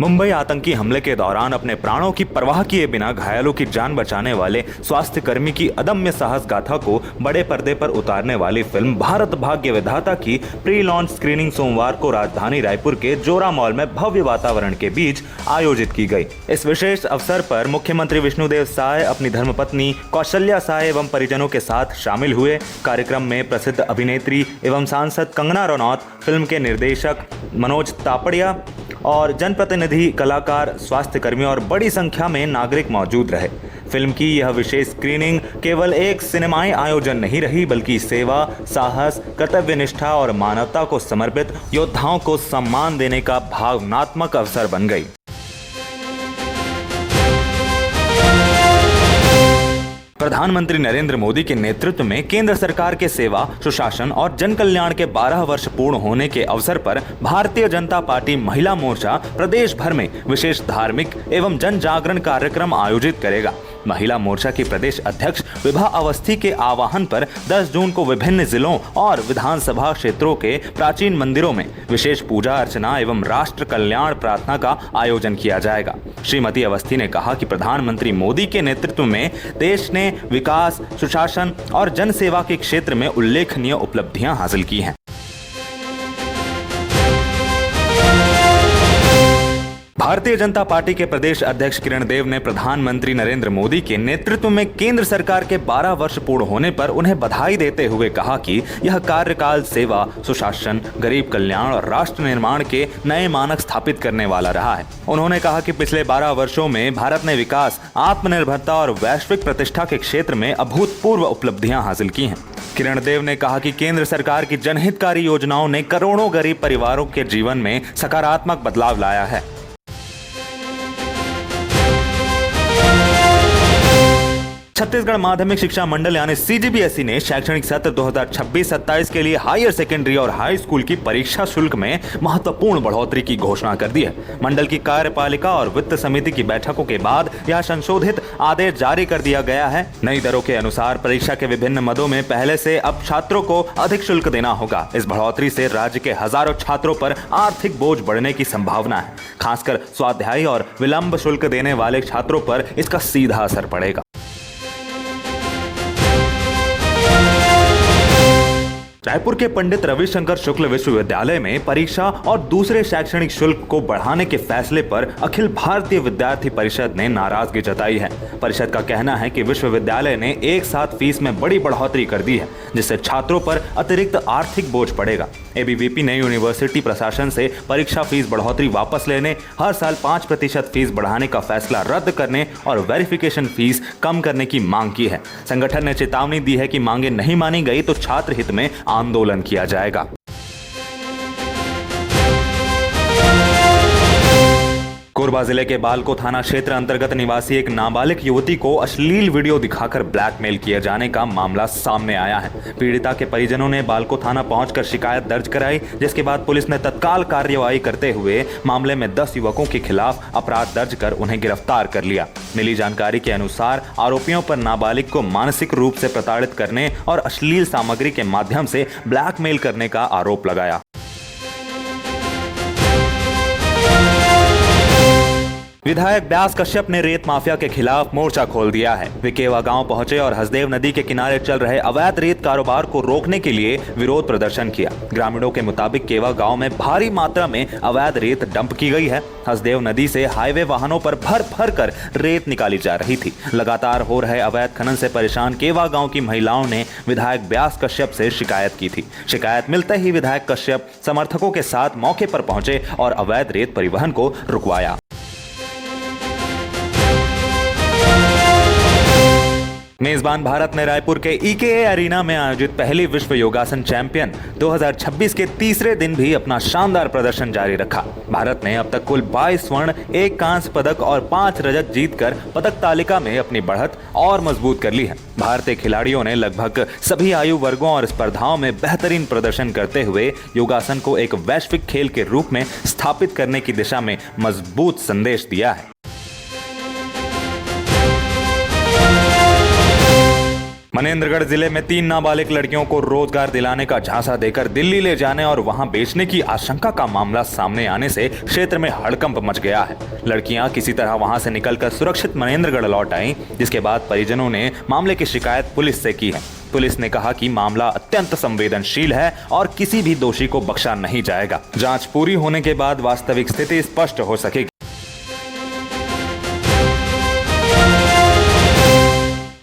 मुंबई आतंकी हमले के दौरान अपने प्राणों की परवाह किए बिना घायलों की जान बचाने वाले स्वास्थ्य कर्मी की अदम्य साहस गाथा को बड़े पर्दे पर उतारने वाली फिल्म भारत भाग्य विधाता की प्री लॉन्च स्क्रीनिंग सोमवार को राजधानी रायपुर के जोरा मॉल में भव्य वातावरण के बीच आयोजित की गई। इस विशेष अवसर पर मुख्यमंत्री विष्णुदेव साय अपनी धर्मपत्नी कौशल्या साय एवं परिजनों के साथ शामिल हुए। कार्यक्रम में प्रसिद्ध अभिनेत्री एवं सांसद कंगना रनौत, फिल्म के निर्देशक मनोज तापड़िया और जनप्रतिनिधि, कलाकार, स्वास्थ्य कर्मी और बड़ी संख्या में नागरिक मौजूद रहे। फिल्म की यह विशेष स्क्रीनिंग केवल एक सिनेमाई आयोजन नहीं रही, बल्कि सेवा, साहस, कर्तव्यनिष्ठा और मानवता को समर्पित योद्धाओं को सम्मान देने का भावनात्मक अवसर बन गई। प्रधानमंत्री नरेंद्र मोदी के नेतृत्व में केंद्र सरकार के सेवा, सुशासन और जन कल्याण के 12 वर्ष पूर्ण होने के अवसर पर भारतीय जनता पार्टी महिला मोर्चा प्रदेश भर में विशेष धार्मिक एवं जन जागरण कार्यक्रम आयोजित करेगा। महिला मोर्चा की प्रदेश अध्यक्ष विभा अवस्थी के आह्वान पर 10 जून को विभिन्न जिलों और विधानसभा क्षेत्रों के प्राचीन मंदिरों में विशेष पूजा अर्चना एवं राष्ट्र कल्याण प्रार्थना का आयोजन किया जाएगा। श्रीमती अवस्थी ने कहा कि प्रधानमंत्री मोदी के नेतृत्व में देश ने विकास, सुशासन और जन सेवा के क्षेत्र में उल्लेखनीय उपलब्धियां हासिल की हैं। भारतीय जनता पार्टी के प्रदेश अध्यक्ष किरण देव ने प्रधानमंत्री नरेंद्र मोदी के नेतृत्व में केंद्र सरकार के 12 वर्ष पूर्ण होने पर उन्हें बधाई देते हुए कहा कि यह कार्यकाल सेवा, सुशासन, गरीब कल्याण और राष्ट्र निर्माण के नए मानक स्थापित करने वाला रहा है। उन्होंने कहा कि पिछले 12 वर्षों में भारत ने विकास, आत्मनिर्भरता और वैश्विक प्रतिष्ठा के क्षेत्र में अभूतपूर्व उपलब्धियां हासिल की हैं। किरण देव ने कहा कि केंद्र सरकार की जनहितकारी योजनाओं ने करोड़ों गरीब परिवारों के जीवन में सकारात्मक बदलाव लाया है। छत्तीसगढ़ माध्यमिक शिक्षा मंडल यानी CGBSE ने शैक्षणिक सत्र 2026-27 के लिए हायर सेकेंडरी और हाई स्कूल की परीक्षा शुल्क में महत्वपूर्ण बढ़ोतरी की घोषणा कर दी है। मंडल की कार्यपालिका और वित्त समिति की बैठकों के बाद यह संशोधित आदेश जारी कर दिया गया है। नई दरों के अनुसार परीक्षा के विभिन्न मदों में पहले से अब छात्रों को अधिक शुल्क देना होगा। इस बढ़ोतरी से राज्य के हजारों छात्रों पर आर्थिक बोझ बढ़ने की संभावना है। खासकर स्वाध्यायी और विलंब शुल्क देने वाले छात्रों पर इसका सीधा असर पड़ेगा। रायपुर के पंडित रविशंकर शुक्ल विश्वविद्यालय में परीक्षा और दूसरे शैक्षणिक शुल्क को बढ़ाने के फैसले पर अखिल भारतीय विद्यार्थी परिषद ने नाराजगी जताई है। परिषद का कहना है कि विश्वविद्यालय ने एक साथ फीस में बड़ी बढ़ोतरी कर दी है, जिससे छात्रों पर अतिरिक्त आर्थिक बोझ पड़ेगा। ABVP ने यूनिवर्सिटी प्रशासन से परीक्षा फीस बढ़ोतरी वापस लेने, हर साल 5% फीस बढ़ाने का फैसला रद्द करने और वेरिफिकेशन फीस कम करने की मांग की है। संगठन ने चेतावनी दी है कि मांगे नहीं मानी गई तो छात्र हित में आंदोलन किया जाएगा। कोरबा जिले के बालको थाना क्षेत्र अंतर्गत निवासी एक नाबालिग युवती को अश्लील वीडियो दिखाकर ब्लैकमेल किए जाने का मामला सामने आया है। पीड़िता के परिजनों ने बालको थाना पहुंचकर शिकायत दर्ज कराई, जिसके बाद पुलिस ने तत्काल कार्यवाही करते हुए मामले में 10 युवकों के खिलाफ अपराध दर्ज कर उन्हें गिरफ्तार कर लिया। मिली जानकारी के अनुसार आरोपियों पर नाबालिग को मानसिक रूप से प्रताड़ित करने और अश्लील सामग्री के माध्यम से ब्लैकमेल करने का आरोप लगाया। विधायक व्यास कश्यप ने रेत माफिया के खिलाफ मोर्चा खोल दिया है। वे केवा गांव पहुंचे और हसदेव नदी के किनारे चल रहे अवैध रेत कारोबार को रोकने के लिए विरोध प्रदर्शन किया। ग्रामीणों के मुताबिक केवा गांव में भारी मात्रा में अवैध रेत डंप की गई है। हसदेव नदी से हाईवे वाहनों पर भर भर कर रेत निकाली जा रही थी। लगातार हो रहे अवैध खनन से परेशान केवा गांव की महिलाओं ने विधायक व्यास कश्यप से शिकायत की थी। शिकायत मिलते ही विधायक कश्यप समर्थकों के साथ मौके पर पहुंचे और अवैध रेत परिवहन को रुकवाया। मेजबान भारत ने रायपुर के EKA अरीना में आयोजित पहली विश्व योगासन चैंपियन 2026 के तीसरे दिन भी अपना शानदार प्रदर्शन जारी रखा। भारत ने अब तक कुल 22 स्वर्ण, 1 कांस्य पदक और 5 रजत जीतकर पदक तालिका में अपनी बढ़त और मजबूत कर ली है। भारतीय खिलाड़ियों ने लगभग सभी आयु वर्गों और स्पर्धाओं में बेहतरीन प्रदर्शन करते हुए योगासन को एक वैश्विक खेल के रूप में स्थापित करने की दिशा में मजबूत संदेश दिया है। मनेंद्रगढ़ जिले में 3 नाबालिग लड़कियों को रोजगार दिलाने का झांसा देकर दिल्ली ले जाने और वहां बेचने की आशंका का मामला सामने आने से क्षेत्र में हड़कंप मच गया है। लड़कियां किसी तरह वहां से निकलकर सुरक्षित मनेंद्रगढ़ लौट आईं, जिसके बाद परिजनों ने मामले की शिकायत पुलिस से की है। पुलिस ने कहा कि मामला अत्यंत संवेदनशील है और किसी भी दोषी को बख्शा नहीं जाएगा। जांच पूरी होने के बाद वास्तविक स्थिति स्पष्ट हो सकेगी।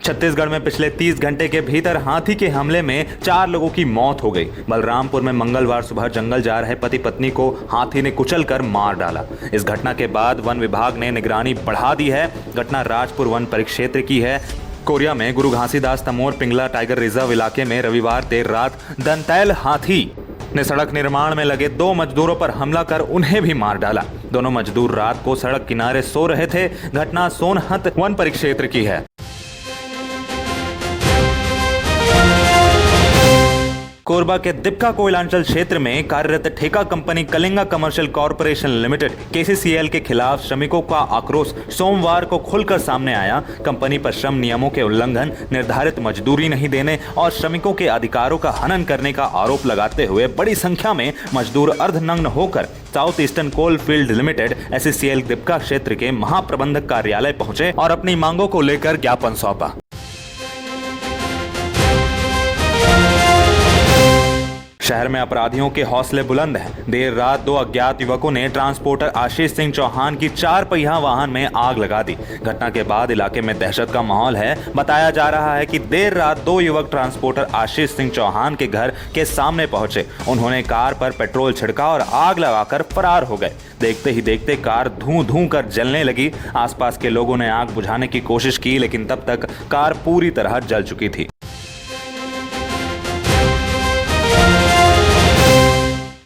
छत्तीसगढ़ में पिछले 30 घंटे के भीतर हाथी के हमले में 4 लोगों की मौत हो गई। बलरामपुर में मंगलवार सुबह जंगल जा रहे पति पत्नी को हाथी ने कुचलकर मार डाला। इस घटना के बाद वन विभाग ने निगरानी बढ़ा दी है। घटना राजपुर वन परिक्षेत्र की है। कोरिया में गुरु घासीदास तमोर पिंगला टाइगर रिजर्व इलाके में रविवार देर रात दंतैल हाथी ने सड़क निर्माण में लगे 2 मजदूरों पर हमला कर उन्हें भी मार डाला। दोनों मजदूर रात को सड़क किनारे सो रहे थे। घटना सोनहत वन परिक्षेत्र की है। कोरबा के दिपका कोयलांचल क्षेत्र में कार्यरत ठेका company Kalinga commercial corporation limited KCCL के खिलाफ श्रमिकों का आक्रोश सोमवार को खुलकर सामने आया। कंपनी पर श्रम नियमों के उल्लंघन, निर्धारित मजदूरी नहीं देने और श्रमिकों के अधिकारों का हनन करने का आरोप लगाते हुए बड़ी संख्या में मजदूर अर्धनग्न होकर south eastern coal field limited SECL Dipka क्षेत्र के महाप्रबंधक कार्यालय पहुंचे और अपनी मांगों को लेकर ज्ञापन सौंपा। शहर में अपराधियों के हौसले बुलंद हैं। देर रात 2 अज्ञात युवकों ने ट्रांसपोर्टर आशीष सिंह चौहान की 4 पहिया वाहन में आग लगा दी। घटना के बाद इलाके में दहशत का माहौल है। बताया जा रहा है कि देर रात 2 युवक ट्रांसपोर्टर आशीष सिंह चौहान के घर के सामने पहुंचे। उन्होंने कार पर पेट्रोल छिड़का और आग लगाकर फरार हो गए। देखते ही देखते कार धूं धूं कर जलने लगी। आसपास के लोगों ने आग बुझाने की कोशिश की, लेकिन तब तक कार पूरी तरह जल चुकी थी।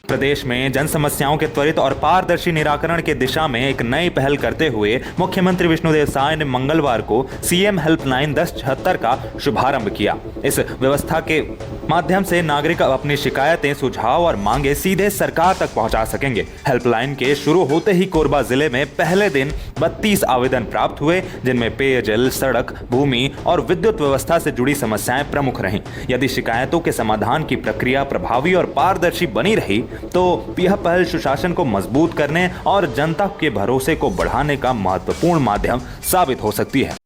प्रदेश में जन समस्याओं के त्वरित और पारदर्शी निराकरण के दिशा में एक नई पहल करते हुए मुख्यमंत्री विष्णुदेव साय ने मंगलवार को सीएम हेल्पलाइन 1076 का शुभारंभ किया। इस व्यवस्था के माध्यम से नागरिक अपनी शिकायतें, सुझाव और मांगे सीधे सरकार तक पहुंचा सकेंगे। हेल्पलाइन के शुरू होते ही कोरबा जिले में पहले दिन 32 आवेदन प्राप्त हुए, जिनमें पेयजल, सड़क, भूमि और विद्युत व्यवस्था से जुड़ी समस्याएं प्रमुख रहीं। यदि शिकायतों के समाधान की प्रक्रिया प्रभावी और पारदर्शी बनी रही तो यह पहल सुशासन को मजबूत करने और जनता के भरोसे को बढ़ाने का महत्वपूर्ण माध्यम साबित हो सकती है।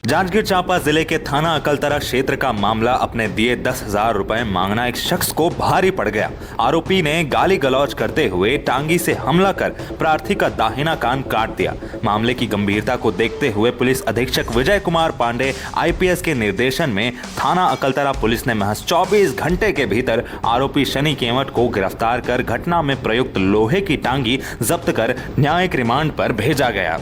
जांजगीर चांपा जिले के थाना अकलतरा क्षेत्र का मामला अपने दिए 10,000 रुपए मांगना एक शख्स को भारी पड़ गया। आरोपी ने गाली गलौज करते हुए टांगी से हमला कर प्रार्थी का दाहिना कान काट दिया। मामले की गंभीरता को देखते हुए पुलिस अधीक्षक विजय कुमार पांडे आईपीएस के निर्देशन में थाना अकलतरा पुलिस ने महज 24 घंटे के भीतर आरोपी शनि केवट को गिरफ्तार कर घटना में प्रयुक्त लोहे की टांगी जब्त कर न्यायिक रिमांड पर भेजा गया।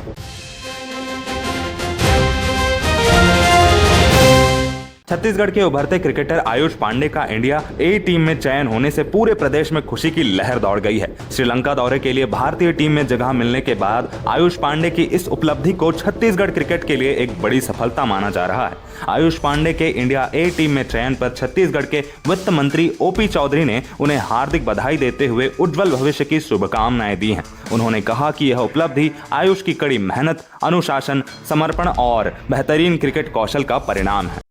छत्तीसगढ़ के उभरते क्रिकेटर आयुष पांडे का इंडिया ए टीम में चयन होने से पूरे प्रदेश में खुशी की लहर दौड़ गई है। श्रीलंका दौरे के लिए भारतीय टीम में जगह मिलने के बाद आयुष पांडे की इस उपलब्धि को छत्तीसगढ़ क्रिकेट के लिए एक बड़ी सफलता माना जा रहा है। आयुष पांडे के इंडिया ए टीम में चयन पर छत्तीसगढ़ के वित्त मंत्री ओपी चौधरी ने उन्हें हार्दिक बधाई देते हुए उज्जवल भविष्य की शुभकामनाएं दी हैं। उन्होंने कहा कि यह उपलब्धि आयुष की कड़ी मेहनत, अनुशासन, समर्पण और बेहतरीन क्रिकेट कौशल का परिणाम है।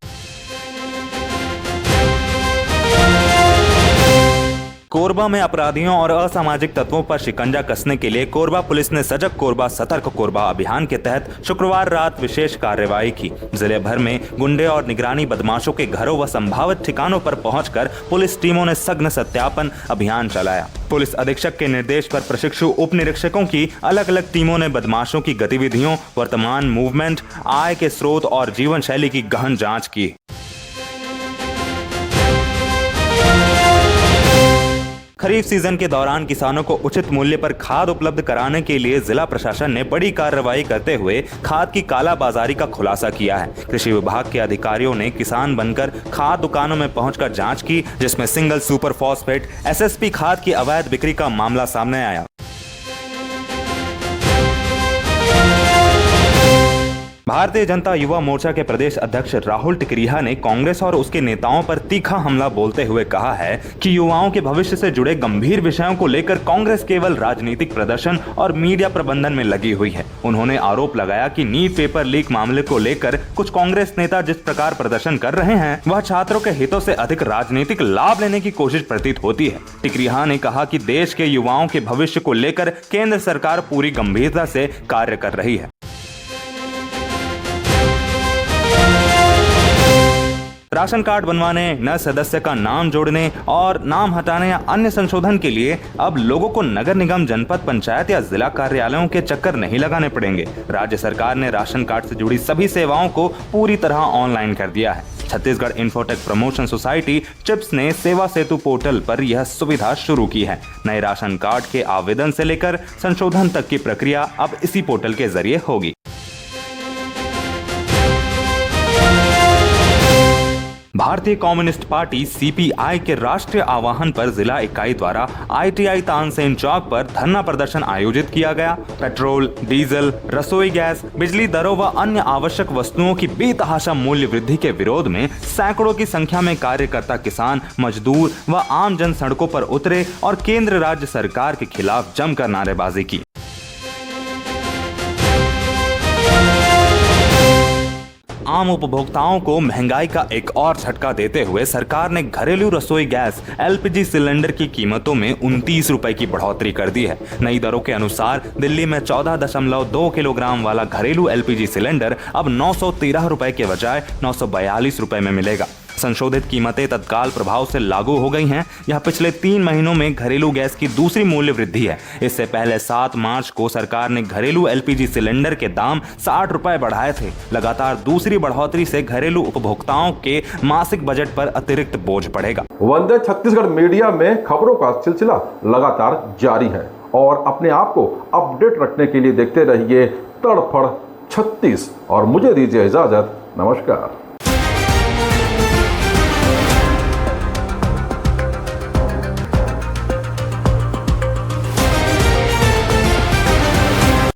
कोरबा में अपराधियों और असामाजिक तत्वों पर शिकंजा कसने के लिए कोरबा पुलिस ने सजग कोरबा सतर्क कोरबा अभियान के तहत शुक्रवार रात विशेष कार्रवाई की। जिले भर में गुंडे और निगरानी बदमाशों के घरों व संभावित ठिकानों पर पहुंचकर पुलिस टीमों ने सघन सत्यापन अभियान चलाया। पुलिस अधीक्षक के निर्देश पर प्रशिक्षु उप निरीक्षकों की अलग अलग टीमों ने बदमाशों की गतिविधियों, वर्तमान मूवमेंट, आय के स्रोत और जीवन शैली की गहन जाँच की। खरीफ सीजन के दौरान किसानों को उचित मूल्य पर खाद उपलब्ध कराने के लिए जिला प्रशासन ने बड़ी कार्रवाई करते हुए खाद की कालाबाजारी का खुलासा किया है। कृषि विभाग के अधिकारियों ने किसान बनकर खाद दुकानों में पहुंचकर जांच की, जिसमें सिंगल सुपर फॉस्फेट एसएसपी खाद की अवैध बिक्री का मामला सामने आया। भारतीय जनता युवा मोर्चा के प्रदेश अध्यक्ष राहुल टिकरिहा ने कांग्रेस और उसके नेताओं पर तीखा हमला बोलते हुए कहा है कि युवाओं के भविष्य से जुड़े गंभीर विषयों को लेकर कांग्रेस केवल राजनीतिक प्रदर्शन और मीडिया प्रबंधन में लगी हुई है। उन्होंने आरोप लगाया कि नीट पेपर लीक मामले को लेकर कुछ कांग्रेस नेता जिस प्रकार प्रदर्शन कर रहे हैं वह छात्रों के हितों से अधिक राजनीतिक लाभ लेने की कोशिश प्रतीत होती है। टिकरिहा ने कहा कि देश के युवाओं के भविष्य को लेकर केंद्र सरकार पूरी गंभीरता से कार्य कर रही है। राशन कार्ड बनवाने, नए सदस्य का नाम जोड़ने और नाम हटाने या अन्य संशोधन के लिए अब लोगों को नगर निगम, जनपद पंचायत या जिला कार्यालयों के चक्कर नहीं लगाने पड़ेंगे। राज्य सरकार ने राशन कार्ड से जुड़ी सभी सेवाओं को पूरी तरह ऑनलाइन कर दिया है। Chhattisgarh infotech promotion society chips ने सेवा सेतु पोर्टल पर यह सुविधा शुरू की है। नए राशन कार्ड के आवेदन से लेकर संशोधन तक की प्रक्रिया अब इसी पोर्टल के जरिए होगी। भारतीय कम्युनिस्ट पार्टी सीपीआई के राष्ट्रीय आह्वान पर जिला इकाई द्वारा आईटीआई तानसेन चौक पर धरना प्रदर्शन आयोजित किया गया। पेट्रोल, डीजल, रसोई गैस, बिजली दरों व अन्य आवश्यक वस्तुओं की बेतहाशा मूल्य वृद्धि के विरोध में सैकड़ों की संख्या में कार्यकर्ता, किसान, मजदूर व आम जन सड़कों पर उतरे और केंद्र राज्य सरकार के खिलाफ जमकर नारेबाजी की। आम उपभोक्ताओं को महंगाई का एक और झटका देते हुए सरकार ने घरेलू रसोई गैस एलपीजी सिलेंडर की कीमतों में 29 रुपए की बढ़ोतरी कर दी है। नई दरों के अनुसार दिल्ली में 14.2 किलोग्राम वाला घरेलू एलपीजी सिलेंडर अब 913 रुपए के बजाय 942 रुपए में मिलेगा। संशोधित कीमतें तत्काल प्रभाव से लागू हो गई हैं। यह पिछले 3 महीनों में घरेलू गैस की दूसरी मूल्य वृद्धि है। इससे पहले 7 मार्च को सरकार ने घरेलू एलपीजी सिलेंडर के दाम 60 रुपए बढ़ाए थे। लगातार दूसरी बढ़ोतरी से घरेलू उपभोक्ताओं के मासिक बजट पर अतिरिक्त बोझ पड़ेगा। वंदे छत्तीसगढ़ मीडिया में खबरों का सिलसिला लगातार जारी है और अपने आप को अपडेट रखने के लिए देखते रहिए तड़फड़ 36 और मुझे दीजिए इजाजत। नमस्कार।